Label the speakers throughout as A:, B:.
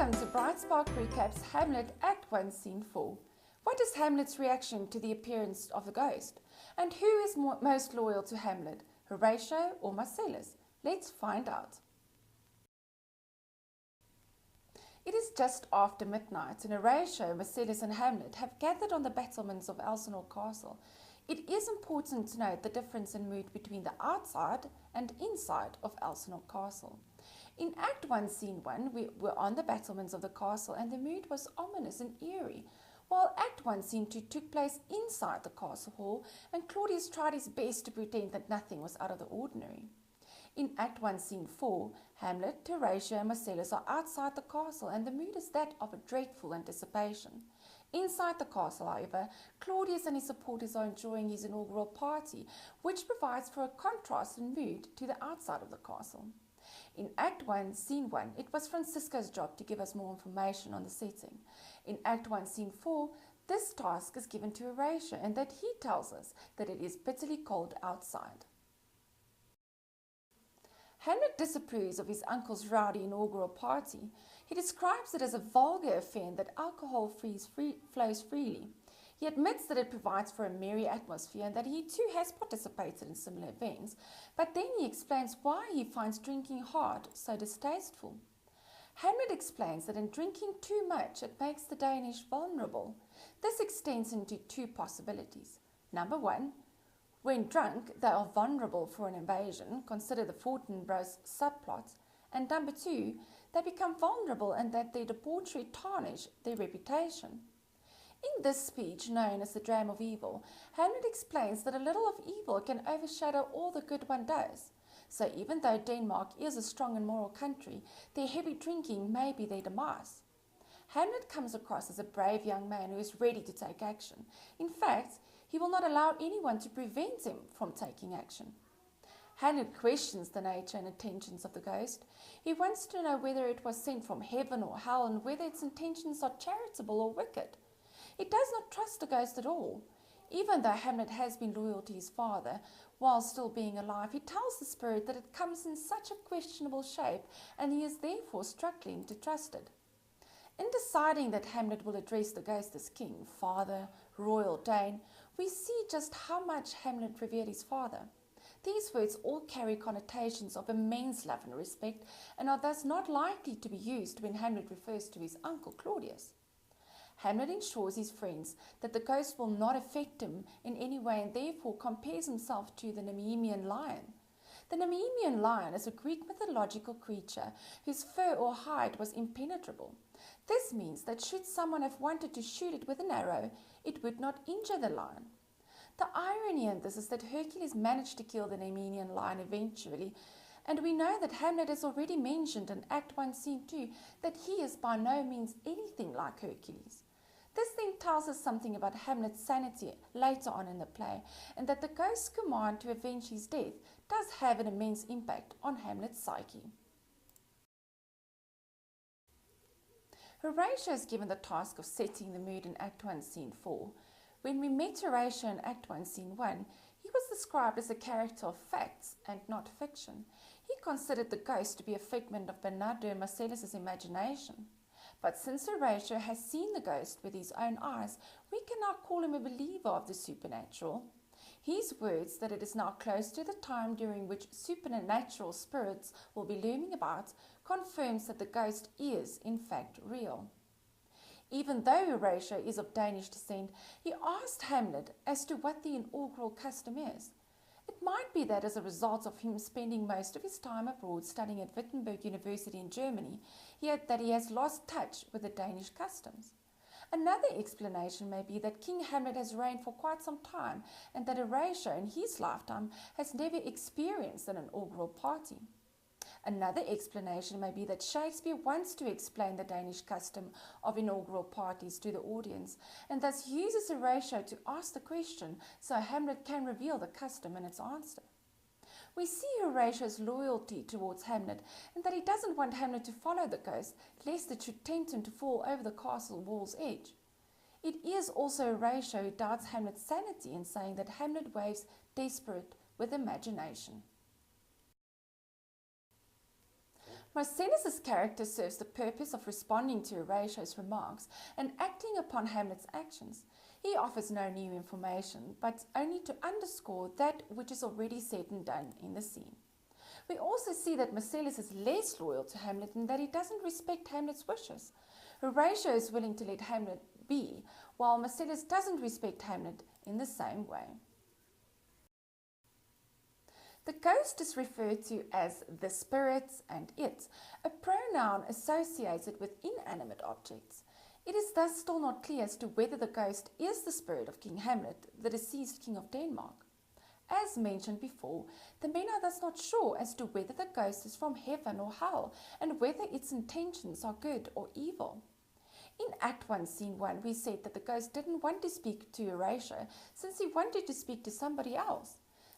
A: Welcome to Bright Spark Recaps Hamlet Act 1 Scene 4. What is Hamlet's reaction to the appearance of the ghost? And who is most loyal to Hamlet, Horatio or Marcellus? Let's find out. It is just after midnight and Horatio, Marcellus and Hamlet have gathered on the battlements of Elsinore Castle. It is important to note the difference in mood between the outside and inside of Elsinore Castle. In Act 1, Scene 1, we were on the battlements of the castle and the mood was ominous and eerie, while Act 1, Scene 2 took place inside the castle hall and Claudius tried his best to pretend that nothing was out of the ordinary. In Act 1, Scene 4, Hamlet, Horatio and Marcellus are outside the castle and the mood is that of a dreadful anticipation. Inside the castle, however, Claudius and his supporters are enjoying his inaugural party, which provides for a contrast in mood to the outside of the castle. In Act 1, Scene 1, it was Francisco's job to give us more information on the setting. In Act 1, Scene 4, this task is given to Horatio and that he tells us that it is bitterly cold outside. Hamlet disapproves of his uncle's rowdy inaugural party. He describes it as a vulgar affair and that alcohol flows freely. He admits that it provides for a merry atmosphere and that he too has participated in similar events, but then he explains why he finds drinking hard so distasteful. Hamlet explains that in drinking too much it makes the Danish vulnerable. This extends into two possibilities. Number one, when drunk they are vulnerable for an invasion, consider the Fortinbras subplot, and number two, they become vulnerable and that their debauchery tarnish their reputation. In this speech, known as the Dram of Evil, Hamlet explains that a little of evil can overshadow all the good one does. So even though Denmark is a strong and moral country, their heavy drinking may be their demise. Hamlet comes across as a brave young man who is ready to take action. In fact, he will not allow anyone to prevent him from taking action. Hamlet questions the nature and intentions of the ghost. He wants to know whether it was sent from heaven or hell and whether its intentions are charitable or wicked. He does not trust the ghost at all. Even though Hamlet has been loyal to his father while still being alive, he tells the spirit that it comes in such a questionable shape and he is therefore struggling to trust it. In deciding that Hamlet will address the ghost as king, father, royal Dane, we see just how much Hamlet revered his father. These words all carry connotations of immense love and respect and are thus not likely to be used when Hamlet refers to his uncle Claudius. Hamlet ensures his friends that the ghost will not affect him in any way and therefore compares himself to the Nemean lion. The Nemean lion is a Greek mythological creature whose fur or hide was impenetrable. This means that should someone have wanted to shoot it with an arrow, it would not injure the lion. The irony in this is that Hercules managed to kill the Nemean lion eventually, and we know that Hamlet has already mentioned in Act 1, Scene 2 that he is by no means anything like Hercules. This then tells us something about Hamlet's sanity later on in the play, and that the ghost's command to avenge his death does have an immense impact on Hamlet's psyche. Horatio is given the task of setting the mood in Act 1, Scene 4. When we met Horatio in Act 1, Scene 1, he was described as a character of facts and not fiction. He considered the ghost to be a figment of Bernardo and Marcellus's imagination. But since Horatio has seen the ghost with his own eyes, we can now call him a believer of the supernatural. His words that it is now close to the time during which supernatural spirits will be looming about confirms that the ghost is in fact real. Even though Horatio is of Danish descent, he asked Hamlet as to what the inaugural custom is. It might be that as a result of him spending most of his time abroad studying at Wittenberg University in Germany, he has lost touch with the Danish customs. Another explanation may be that King Hamlet has reigned for quite some time and that Horatio in his lifetime has never experienced an inaugural party. Another explanation may be that Shakespeare wants to explain the Danish custom of inaugural parties to the audience and thus uses Horatio to ask the question so Hamlet can reveal the custom and its answer. We see Horatio's loyalty towards Hamlet and that he doesn't want Hamlet to follow the ghost lest it should tempt him to fall over the castle wall's edge. It is also Horatio who doubts Hamlet's sanity in saying that Hamlet waves desperate with imagination. Marcellus's character serves the purpose of responding to Horatio's remarks and acting upon Hamlet's actions. He offers no new information, but only to underscore that which is already said and done in the scene. We also see that Marcellus is less loyal to Hamlet in that he doesn't respect Hamlet's wishes. Horatio is willing to let Hamlet be, while Marcellus doesn't respect Hamlet in the same way. The ghost is referred to as the spirits and it, a pronoun associated with inanimate objects. It is thus still not clear as to whether the ghost is the spirit of King Hamlet, the deceased King of Denmark. As mentioned before, the men are thus not sure as to whether the ghost is from heaven or hell, and whether its intentions are good or evil. In Act 1, Scene 1, we said that the ghost didn't want to speak to Horatio since he wanted to speak to somebody else.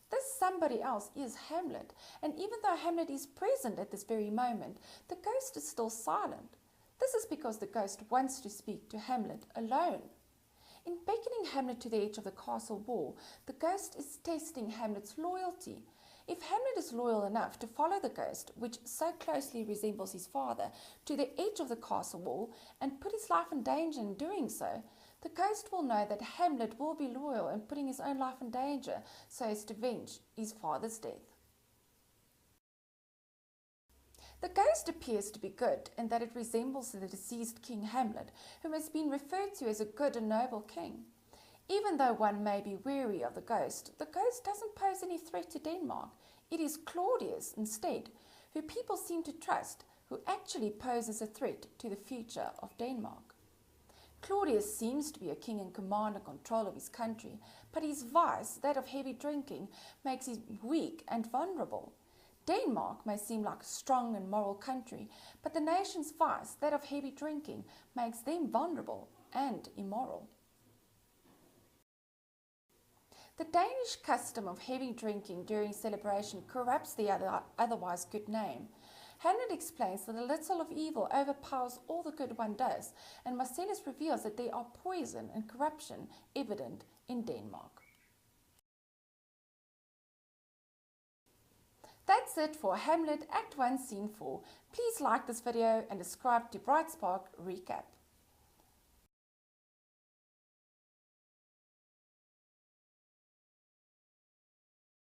A: This somebody else is Hamlet, and even though Hamlet is present at this very moment, the ghost is still silent. This is because the ghost wants to speak to Hamlet alone. In beckoning Hamlet to the edge of the castle wall, the ghost is testing Hamlet's loyalty. If Hamlet is loyal enough to follow the ghost, which so closely resembles his father, to the edge of the castle wall and put his life in danger in doing so, the ghost will know that Hamlet will be loyal in putting his own life in danger so as to avenge his father's death. The ghost appears to be good in that it resembles the deceased King Hamlet, who has been referred to as a good and noble king. Even though one may be weary of the ghost doesn't pose any threat to Denmark. It is Claudius, instead, who people seem to trust, who actually poses a threat to the future of Denmark. Claudius seems to be a king in command and control of his country, but his vice, that of heavy drinking, makes him weak and vulnerable. Denmark may seem like a strong and moral country, but the nation's vice, that of heavy drinking, makes them vulnerable and immoral. The Danish custom of heavy drinking during celebration corrupts the otherwise good name. Hamlet explains that a little of evil overpowers all the good one does, and Marcellus reveals that there are poison and corruption evident in Denmark. That's it for Hamlet Act 1 Scene 4. Please like this video and subscribe to Bright Spark Recap.